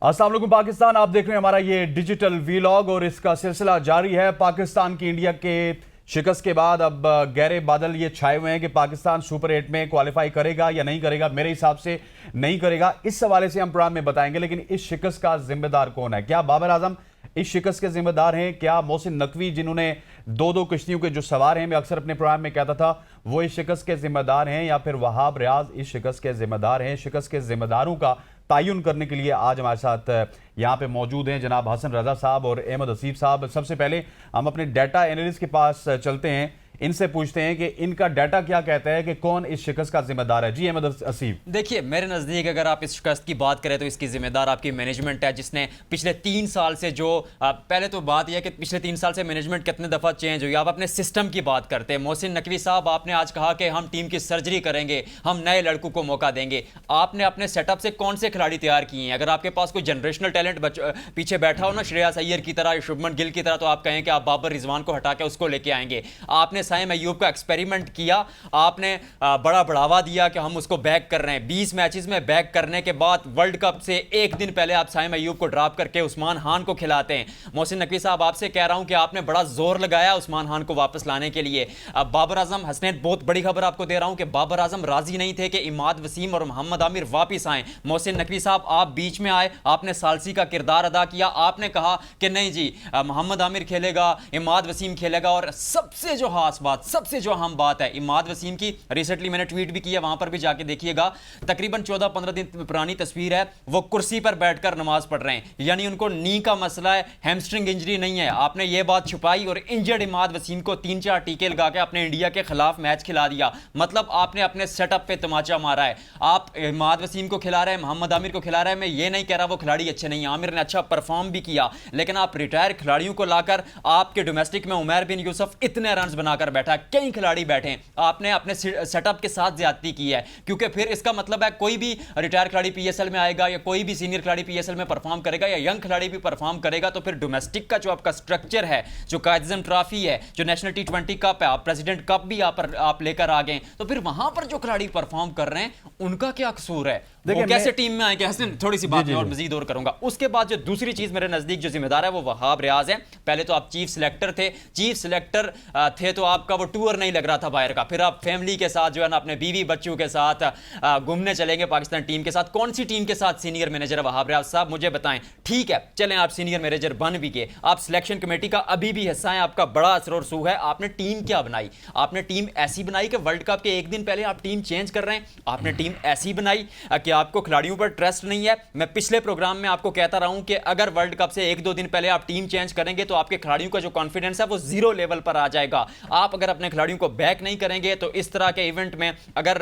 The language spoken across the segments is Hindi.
अस्सलाम वालेकुम पाकिस्तान, आप देख रहे हैं हमारा ये डिजिटल वीलॉग और इसका सिलसिला जारी है। पाकिस्तान की इंडिया के शिकस्त के बाद अब गहरे बादल ये छाए हुए हैं कि पाकिस्तान सुपर 8 में क्वालिफाई करेगा या नहीं करेगा। मेरे हिसाब से नहीं करेगा। इस हवाले से हम प्रोग्राम में बताएंगे। लेकिन इस शिकस्त का जिम्मेदार कौन है? क्या बाबर आजम इस शिकस्त के जिम्मेदार हैं? क्या मोहसिन नकवी, जिन्होंने दो किश्तियों के जो सवार हैं, मैं अक्सर अपने प्रोग्राम में कहता था, वो इस शिकस्त के जिम्मेदार हैं? या फिर वहाब रियाज इस शिकस्त के जिम्मेदार हैं? शिकस्त के जिम्मेदारों का तयन करने के लिए आज हमारे साथ यहाँ पे मौजूद हैं जनाब हसन रजा साहब और अहमद हसीब साहब। सबसे पहले हम अपने डाटा एनालिस्ट के पास चलते हैं, इनसे पूछते हैं कि इनका डाटा क्या कहता है कि कौन इस शिकस्त का जिम्मेदार है। जी अहमद हसीब। देखिए, मेरे नज़दीक अगर आप इस शिकस्त की बात करें तो इसकी जिम्मेदार आपकी मैनेजमेंट है, जिसने पिछले 3 साल से जो पहले तो बात यह है कि पिछले 3 साल से मैनेजमेंट कितने दफ़ा चेंज हुई। आप अपने सिस्टम की बात करते हैं। मोहसिन नकवी साहब, आपने आज कहा कि हम टीम की सर्जरी करेंगे, हम नए लड़कों को मौका देंगे। आपने अपने सेटअप से कौन से खिलाड़ी तैयार किए हैं? अगर आपके पास कोई जनरेशनल टैलेंट पीछे बैठा हो ना, श्रेयस अय्यर की तरह, शुभमन गिल की तरह, तो आप कहें कि आप बाबर रिजवान को हटा के उसको लेके आएंगे। आपने साइम अय्यूब का एक्सपेरिमेंट किया, आपने बड़ा बढ़ावा दिया कि हम उसको बैक कर रहे हैं। 20 मैचेस में बैक करने के बाद वर्ल्ड कप से एक दिन पहले आप साइम अय्यूब को ड्रॉप करके उस्मान खान को खिलाते हैं। मोहसिन नकवी साहब, आपसे कह रहा हूं कि आपने बड़ा जोर लगाया उस्मान खान को वापस लाने के लिए। अब बाबर आजम, हसनैन, बहुत बड़ी खबर आपको दे रहा हूं कि बाबर आजम राजी नहीं थे कि इमाद वसीम और मोहम्मद आमिर वापस आए। मोहसिन नकवी साहब, आप बीच में आए, आपने सालसी का किरदार अदा किया। आपने कहा कि नहीं जी, मोहम्मद आमिर खेलेगा, इमाद वसीम खेलेगा। और सबसे जो खास बात, सबसे जो अहम बात है इमाद वसीम की, रिसेंटली मैंने ट्वीट भी किया, वहां पर भी जाके देखिएगा। तकरीबन 14-15 दिन पुरानी तस्वीर है, वो कुर्सी पर बैठकर नमाज पढ़ रहे हैं। यानी उनको नी का मसला है, हैमस्ट्रिंग इंजरी नहीं है। आपने ये बात छुपाई और इंजर्ड इमाद वसीम को 3-4 टीके लगा के अपने इंडिया के खिलाफ मैच खिला दिया। मतलब आपने अपने सेटअप पे तमाचा मारा है। आप इमाद वसीम को खिला रहे हैं, मोहम्मद आमिर को खिला रहे हैं। मैं ये नहीं कह रहा वो खिलाड़ी अच्छे नहीं, आमिर ने अच्छा परफॉर्म भी किया, लेकिन आप रिटायर खिलाड़ियों को लाकर आपके डोमेस्टिक में उमर बिन यूसुफ इतने रन बनाकर बैठा, कई खिलाड़ी बैठे, आपने अपने सेटअप के साथ ज्यादती की है। क्योंकि फिर इसका मतलब है कोई भी रिटायर खिलाड़ी पीएसएल में आएगा या कोई भी सीनियर खिलाड़ी पीएसएल में परफॉर्म करेगा या यंग खिलाड़ी भी परफॉर्म करेगा, तो फिर डोमेस्टिक का जो आपका स्ट्रक्चर है, जो कायदे ट्रॉफी है, जो नेशनल T20 कप है, आप प्रेसिडेंट कप भी आप लेकर आ गए, तो फिर वहां पर जो खिलाड़ी परफॉर्म कर रहे हैं उनका क्या कसूर है? वो कैसे टीम में आएंगे? हसन, थोड़ी सी बात मैं और मजीद और करूंगा। उसके बाद जो दूसरी चीज मेरे नजदीक जो जिम्मेदार है वो वहाब रियाज है। पहले तो आप चीफ सिलेक्टर थे, चीफ सिलेक्टर थे तो आपका वो टूर नहीं लग रहा था बाहर का। फिर आप फैमिली के साथ जो है ना, अपने बीवी बच्चों के साथ घूमने चलेंगे पाकिस्तान टीम के साथ। कौन सी टीम के साथ सीनियर मैनेजर वहाब रियाज साहब, मुझे बताएं। ठीक है, चलें, आप सीनियर मैनेजर बन भी गए, आप सिलेक्शन कमेटी का अभी भी हिस्सा है, आपका बड़ा असर और सूह है। आपने टीम क्या बनाई? आपने टीम ऐसी बनाई कि वर्ल्ड कप के एक दिन पहले आप टीम चेंज कर रहे हैं। आपने टीम ऐसी बनाई कि आपको खिलाड़ियों पर ट्रस्ट नहीं है। मैं पिछले प्रोग्राम में आपको कहता रहा हूं कि अगर वर्ल्ड कप से 1-2 दिन पहले आप टीम चेंज करेंगे तो आपके खिलाड़ियों का जो कॉन्फिडेंस है वो 0 लेवल पर आ जाएगा। आप अगर अपने खिलाड़ियों को बैक नहीं करेंगे तो इस तरह के इवेंट में, अगर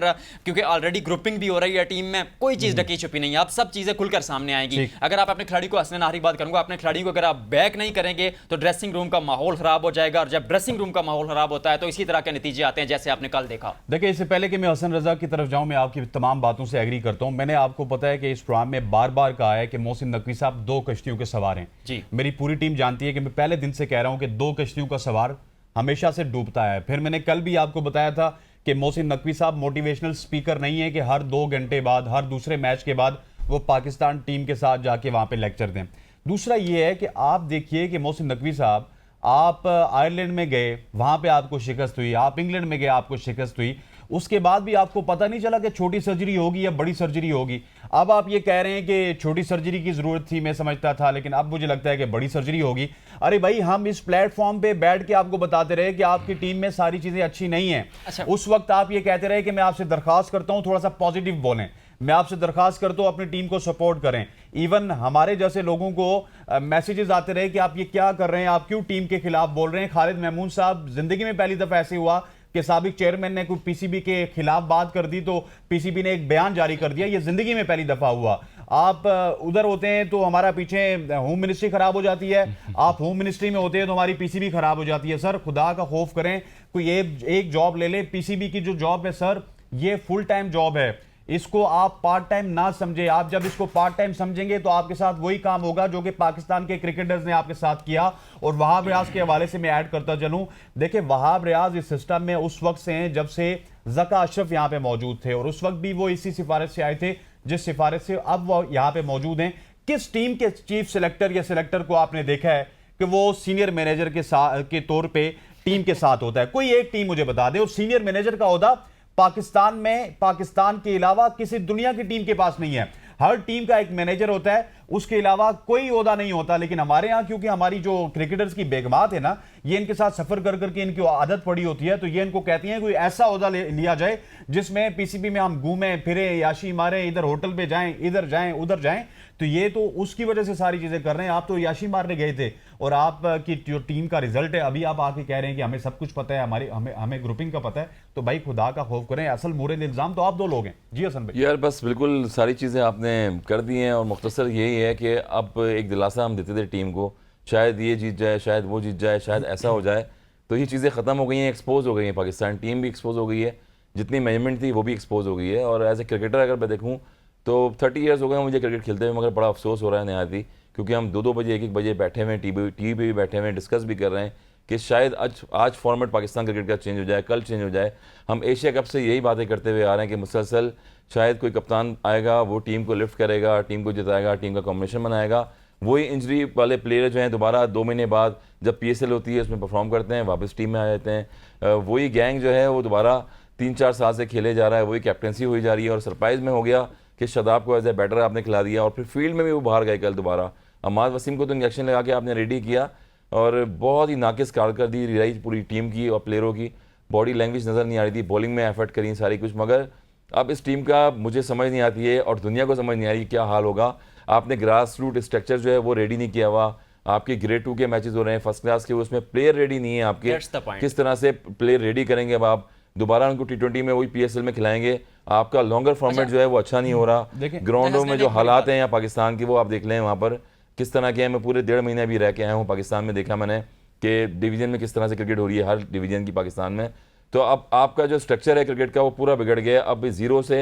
क्योंकि ऑलरेडी ग्रुपिंग भी हो रही है टीम में, कोई चीज ढकी छुपी नहीं है, आप सब चीजें खुलकर सामने आएंगी। अगर आप अपने खिलाड़ी को, हसन आखिरी बात करूंगा, अपने खिलाड़ियों को अगर आप बैक नहीं करेंगे तो ड्रेसिंग रूम का माहौल खराब हो जाएगा। और जब ड्रेसिंग रूम का माहौल खराब होता है तो इसी तरह के नतीजे आते हैं जैसे आपने कल देखा। देखिए, इससे पहले कि मैं हसन रजा की तरफ जाऊं, मैं आपकी तमाम बातों से एग्री करता हूं। मैंने आपको पता है कि इस प्रोग्राम में बार बार कहा है कि मोहसिन नकवी साहब 2 कश्तियों के सवार हैं जी। मेरी पूरी टीम जानती है कि मैं पहले दिन से कह रहा हूं कि 2 कश्तियों का सवार हमेशा से डूबता है। फिर मैंने कल भी आपको बताया था कि मोहसिन नकवी साहब मोटिवेशनल स्पीकर नहीं है कि हर 2 घंटे बाद, हर दूसरे मैच के बाद वो पाकिस्तान टीम के साथ जाके वहां पे लेक्चर दें। दूसरा ये है कि आप देखिए कि मोहसिन नकवी साहब, आप आयरलैंड में गए, वहां पे आपको शिकस्त हुई, आप इंग्लैंड में गए, आपको शिकस्त हुई, उसके बाद भी आपको पता नहीं चला कि छोटी सर्जरी होगी या बड़ी सर्जरी होगी। अब आप ये कह रहे हैं कि छोटी सर्जरी की जरूरत थी, मैं समझता था, लेकिन अब मुझे लगता है कि बड़ी सर्जरी होगी। अरे भाई, हम इस प्लेटफॉर्म पे बैठ के आपको बताते रहे कि आपकी टीम में सारी चीजें अच्छी नहीं है। अच्छा। उस वक्त आप ये कहते रहे कि मैं आपसे दरखास्त करता हूं थोड़ा सा पॉजिटिव बोलें, मैं आपसे दरखास्त करता हूं अपनी टीम को सपोर्ट करें। इवन हमारे जैसे लोगों को मैसेजेस आते रहे कि आप ये क्या कर रहे हैं, आप क्यों टीम के खिलाफ बोल रहे हैं। खालिद महमूद साहब, जिंदगी में पहली दफा ऐसे हुआ कि साबिक चेयरमैन ने कोई पीसीबी के खिलाफ बात कर दी तो पीसीबी ने एक बयान जारी कर दिया। ये जिंदगी में पहली दफा हुआ। आप उधर होते हैं तो हमारा पीछे होम मिनिस्ट्री खराब हो जाती है, आप होम मिनिस्ट्री में होते हैं तो हमारी पीसीबी खराब हो जाती है। सर, खुदा का खौफ करें, कोई एक जॉब ले ले। पीसीबी की जो जॉब है सर, ये फुल टाइम जॉब है, इसको आप पार्ट टाइम ना समझे। आप जब इसको पार्ट टाइम समझेंगे तो आपके साथ वही काम होगा जो कि पाकिस्तान के क्रिकेटर्स ने आपके साथ किया। और वहाब रियाज के हवाले से मैं ऐड करता चलूं, देखिए वहाब रियाज इस सिस्टम में उस वक्त से हैं जब से ज़का अशरफ यहां पे मौजूद थे, और उस वक्त भी वो इसी सिफारिश से आए थे जिस सिफारिश से अब वो यहां पे मौजूद हैं। किस टीम के चीफ सिलेक्टर या सिलेक्टर को आपने देखा है कि वो सीनियर मैनेजर के तौर पे टीम के साथ होता है? कोई एक टीम मुझे बता दे। और सीनियर मैनेजर का ओहदा पाकिस्तान में, पाकिस्तान के अलावा किसी दुनिया की टीम के पास नहीं है। हर टीम का एक मैनेजर होता है, उसके अलावा कोई ओहदा नहीं होता। लेकिन हमारे यहाँ क्योंकि हमारी जो क्रिकेटर्स की बेगमात है ना, ये इनके साथ सफर कर करके इनकी आदत पड़ी होती है, तो ये इनको कहती हैं कोई ऐसा ओहदा लिया जाए जिसमें पीसीबी में हम घूमें फिरे, याशी मारें, इधर होटल पे जाएं, इधर जाएं, उधर जाएं। तो ये तो उसकी वजह से सारी चीजें कर रहे हैं। आप तो याशी मारने गए थे और आपकी जो टीम का रिजल्ट है, अभी आप आके कह रहे हैं कि हमें सब कुछ पता है, हमें ग्रुपिंग का पता है। तो भाई खुदा का खौफ करें, असल मोरल इल्जाम तो आप दो लोग हैं। जी हसन भाई। यार बस बिल्कुल सारी चीज़ें आपने कर दी हैं और मुख्तसर यही है कि अब एक दिलासा हम देते थे टीम को, शायद ये जीत जाए, शायद वो जीत जाए, शायद ऐसा हो जाए। तो ये चीज़ें ख़त्म हो गई हैं, एक्सपोज हो गई हैं। पाकिस्तान टीम भी एक्सपोज हो गई है, जितनी मैनेजमेंट थी वो भी एक्सपोज हो गई है। और एज ए क्रिकेटर अगर मैं देखूँ तो 30 ईयर्स हो गए मुझे क्रिकेट खेलते हुए, मगर बड़ा अफसोस हो रहा है नहायत ही, क्योंकि हम 2-2 बजे 1-1 बजे बैठे हुए हैं, टीवी पे भी बैठे हुए हैं, डिस्कस भी कर रहे हैं कि शायद आज फॉर्मेट पाकिस्तान क्रिकेट का चेंज हो जाए, कल चेंज हो जाए। हम एशिया कप से यही बातें करते हुए आ रहे हैं कि मुसलसल शायद कोई कप्तान आएगा, वो टीम को लिफ्ट करेगा, टीम को जिताएगा, टीम का कॉम्बिनेशन बनाएगा। वही इंजरी वाले प्लेयर जो हैं दोबारा 2 महीने बाद जब PSL होती है उसमें परफॉर्म करते हैं, वापस टीम में आ जाते हैं। वही गैंग जो है वो दोबारा 3-4 साल से खेले जा रहा है, वही कैप्टनसी हुई जा रही है। और सरप्राइज में हो गया कि शादाब को एज ए बैटर आपने खिला दिया और फिर फील्ड में भी वो बाहर गए कल दोबारा। अम्माद वसीम को तो इंजेक्शन लगा के आपने रेडी किया और बहुत ही नाकिस कारकर्दगी रही पूरी टीम की और प्लेयरों की। बॉडी लैंग्वेज नज़र नहीं आ रही थी, बॉलिंग में एफर्ट करी सारी कुछ, मगर अब इस टीम का मुझे समझ नहीं आती है और दुनिया को समझ नहीं आ रही क्या हाल होगा। आपने ग्रास रूट स्ट्रक्चर जो है वो रेडी नहीं किया हुआ। आपके ग्रेड 2 के मैचेस हो रहे हैं फर्स्ट क्लास के, उसमें प्लेयर रेडी नहीं है आपके। किस तरह से प्लेयर रेडी करेंगे अब आप? दोबारा उनको T20 में वही PSL में खिलाएंगे? आपका लॉन्गर फॉर्मेट जो है वो अच्छा नहीं हो रहा। ग्राउंडों में जो हालात हैं यहाँ पाकिस्तान की वो आप देख लें वहाँ पर किस तरह के हैं। मैं पूरे 1.5 महीने भी रह के आया हूँ पाकिस्तान में, देखा मैंने कि डिवीजन में किस तरह से क्रिकेट हो रही है हर डिवीजन की पाकिस्तान में। तो अब आपका जो स्ट्रक्चर है क्रिकेट का वो पूरा बिगड़ गया। अब ज़ीरो से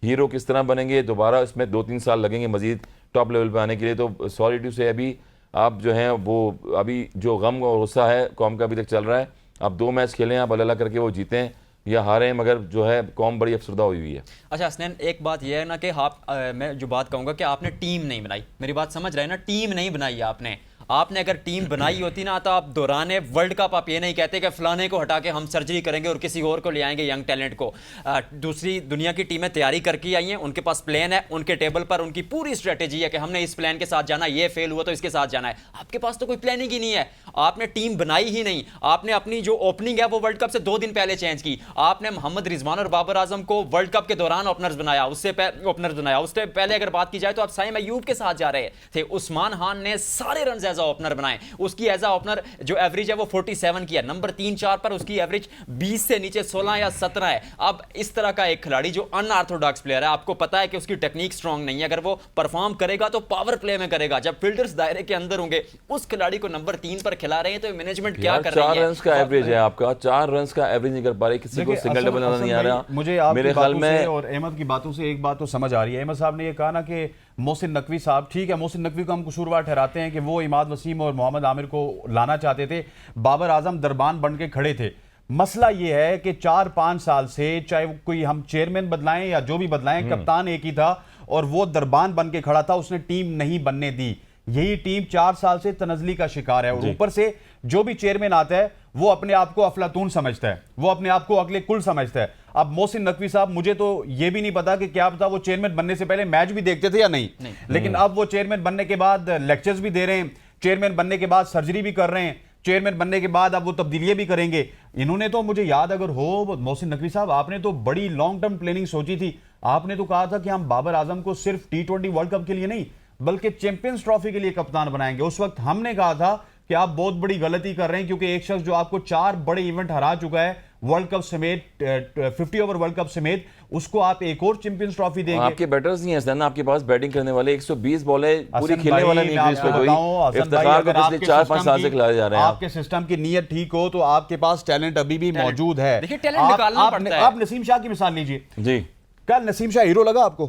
हीरो किस तरह बनेंगे? दोबारा इसमें 2-3 साल लगेंगे मजीद टॉप लेवल पर आने के लिए। तो सॉरी टू से अभी आप जो हैं वो अभी जो गम और गुस्सा है कौम का अभी तक चल रहा है। आप 2 मैच खेलें, आप अल्लाह करके वो जीतें या हारे, मगर जो है कौम बड़ी अफसरदा हुई है। अच्छा हसनैन, एक बात यह है ना कि मैं जो बात कहूँगा कि आपने टीम नहीं बनाई, मेरी बात समझ रहे हैं ना? टीम नहीं बनाई आपने अगर टीम बनाई होती ना तो आप दौराने वर्ल्ड कप आप ये नहीं कहते कि फलाने को हटा के हम सर्जरी करेंगे और किसी और को ले आएंगे यंग टैलेंट को। दूसरी दुनिया की टीमें तैयारी करके आई हैं, उनके पास प्लान है, उनके टेबल पर उनकी पूरी स्ट्रेटेजी है कि हमने इस प्लान के साथ जाना, ये फेल हुआ तो इसके साथ जाना है। आपके पास तो कोई प्लानिंग ही नहीं है, आपने टीम बनाई ही नहीं। आपने अपनी जो ओपनिंग है वो वर्ल्ड कप से 2 दिन पहले चेंज की। आपने मोहम्मद रिजवान और बाबर आजम को वर्ल्ड कप के दौरान ओपनर्स बनाया, उससे पहले अगर बात की जाए तो आप साइम अयूब के साथ जा रहे थे। उस्मान खान ने सारे रन एज ओपनर बनाए, उसकी एज ओपनर जो एवरेज है वो 47 की है, नंबर 3-4 पर उसकी एवरेज 20 से नीचे 16 या 17 है। अब इस तरह का एक खिलाड़ी जो अनऑर्थोडॉक्स प्लेयर है, आपको पता है कि उसकी टेक्निक स्ट्रांग नहीं है, अगर वो परफॉर्म करेगा तो पावर प्ले में करेगा, जब फील्डर्स दायरे के अंदर होंगे, उस खिलाड़ी को नंबर 3 पर खिला रहे हैं तो मैनेजमेंट क्या कर रही है? 4 रन का एवरेज है आपका, 4 रन का एवरेज नहीं कर पा रहे, किसी को सिंगल डबल नहीं आ रहा। मुझे मेरे ख्याल में और अहमद की बातों से एक बात तो समझ आ रही है। अहमद साहब ने ये कहा ना कि मोहसिन नकवी साहब, ठीक है, मोहसिन नकवी को हम कसूरवार ठहराते हैं कि वो इमाद वसीम और मोहम्मद आमिर को लाना चाहते थे, बाबर आजम दरबान बन के खड़े थे। मसला ये है कि 4-5 साल से चाहे कोई हम चेयरमैन बदलाएं या जो भी बदलाएं, कप्तान एक ही था और वो दरबान बन के खड़ा था, उसने टीम नहीं बनने दी। यही टीम 4 साल से तनजली का शिकार है और ऊपर से जो भी चेयरमैन आता है वो अपने आप को अफलातून समझता है, वो अपने आप को अगले कुल समझता है। अब मोहसिन नकवी साहब, मुझे तो ये भी नहीं पता कि क्या पता वो चेयरमैन बनने से पहले मैच भी देखते थे या नहीं। लेकिन अब वो चेयरमैन बनने के बाद लेक्चर्स भी दे रहे हैं, चेयरमैन बनने के बाद सर्जरी भी कर रहे हैं, चेयरमैन बनने के बाद अब वो तब्दीलियां भी करेंगे। इन्होंने तो, मुझे याद अगर हो मोहसिन नकवी साहब, आपने तो बड़ी लॉन्ग टर्म प्लानिंग सोची थी। आपने तो कहा था कि हम बाबर आजम को सिर्फ T20 वर्ल्ड कप के लिए नहीं बल्कि चैंपियंस ट्रॉफी के लिए कप्तान बनाएंगे। उस वक्त हमने कहा था कि आप बहुत बड़ी गलती कर रहे हैं, क्योंकि एक शख्स जो आपको 4 बड़े इवेंट हरा चुका है वर्ल्ड कप समेत, 50 ओवर वर्ल्ड कप समेत, उसको आप एक और चैंपियंस ट्रॉफी देंगे। आपके बैटर्स नहीं है आपके पास बैटिंग करने वाले, 120 बॉल है, पूरी खेलने वाला नहीं है, कोई इफ्तिखार को पिछले 4-5 साल से खिलाए जा रहे हैं। आपके सिस्टम की नीयत ठीक हो तो आपके पास टैलेंट अभी भी मौजूद है। देखिए, टैलेंट निकालना पड़ता है। आप नसीम शाह की मिसाल लीजिए जी, क्या नसीम शाह हीरो लगा आपको?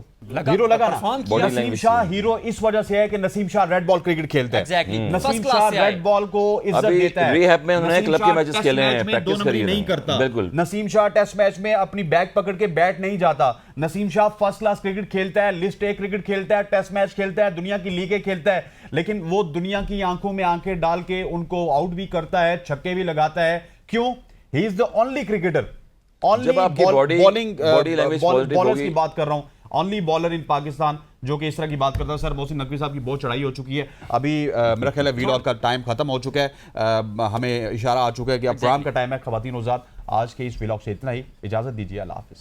हीरो लगा ना? परफॉर्म किया। Body नसीम language शाह थी। हीरो इस वजह से है कि Naseem Shah red ball cricket खेलता है। Exactly. Naseem First class Shah से आए। रेड बॉल को इज्जत अभी देता है। रिहैब में उन्होंने नसीम क्लब के शाह मैचेस टेस्ट खेले हैं, मैच में प्रैक्टिस दो नंबरी करी है नहीं उन्होंने। करता। बिल्कुल। नसीम शाह टेस्ट मैच में अपनी बैट पकड़ के बैट नहीं जाता। Naseem Shah first class cricket खेलता है, लिस्ट ए क्रिकेट खेलता है, टेस्ट मैच खेलता है, दुनिया की लीगें खेलता है, लेकिन वो दुनिया की आंखों में आंखें डाल के उनको आउट भी करता है, छक्के भी लगाता है। क्यों? He is the only cricketer, जब आपकी body language positive बॉलर्स की होगी। बात कर रहा हूं, ओनली बॉलर इन पाकिस्तान जो कि इस तरह की बात करता है। सर, मोहसिन नकवी साहब की बहुत चढ़ाई हो चुकी है। अभी मेरा ख्याल है वीलॉग का टाइम खत्म हो चुका है। हमें इशारा आ चुका है कि अब प्रोग्राम का टाइम है। ख़वातीन-ओ-ज़ात, आज के इस वीलॉग से इतना ही। इजाजत दीजिए। अल्लाह हाफिज़।